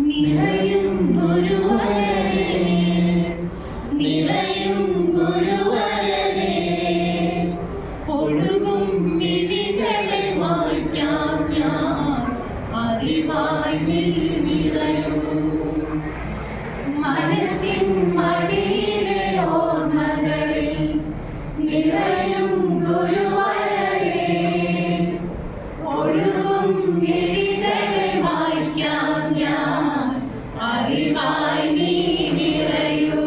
നിറയും ഗുരുവരനെ, നിറയും ഗുരുവരനെ, ഒഴുകും മിഴികളെ മായ്ക്കാം ഞാൻ, അറിവായി നീ നിറയൂ. മനസ്സിൻ മടിയിലെ ഓർമ്മകളിൽ നിറയും ഗുരുവരനെ, ഒഴുകും മിഴികളെ മായ്ക്കാം ഞാൻ, അറിവായി നീ നിറയൂ.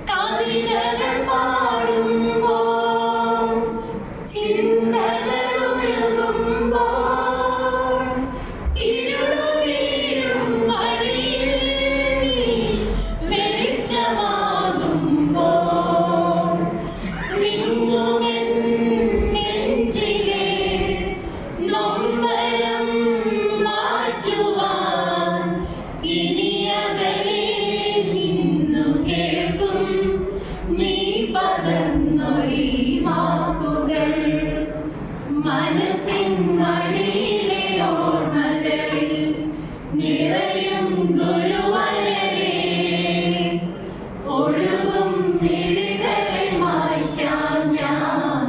കവിതകൾ പാടുമ്പോൾ, ചിന്തകൾ ഒഴുകുമ്പോൾ, ഇരുളു വീഴും വഴിയിൽ നീ വെളിച്ചമാകുമ്പോൾ, വിങ്ങുമെൻ നെഞ്ചിലെ നൊമ്പരം മാറ്റുവാൻ ഇനിയകലെ നിന്നു കേൾക്കും നീ പകർന്നൊരീ വാക്കുകൾ. മനസ്സിൻ മടിയിലെ ഓർമ്മകളിൽ നിറയും ഗുരുവരനെ, ഒഴുകും മിഴികളെ മായ്ക്കാം ഞാൻ,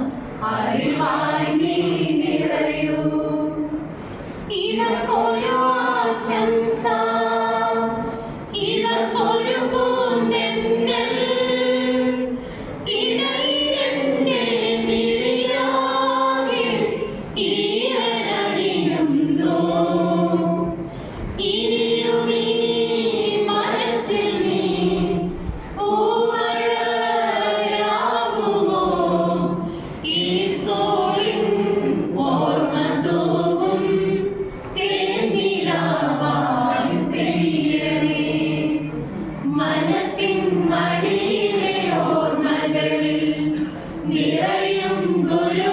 അറിവായി നീ നിറയൂ. ഇവർക്കൊരു ആശംസ, ഇവർക്കൊരു പൂന്തെന്നൽ, ഇടയിലെന്റെ മിഴിയാകെ ഈറനണിയുന്നു. ഇനിയും ഈ മനസ്സിൽ നീ പൂമഴയാകുമോ? ഈ സ്കൂളിൻ ഓർമ്മ തൂകും തേനിലാവായി പെയ്യണേ. മനസ്സിൻ മടിയിലെ ഓർമ്മകളിൽ നിറയും ഗുരു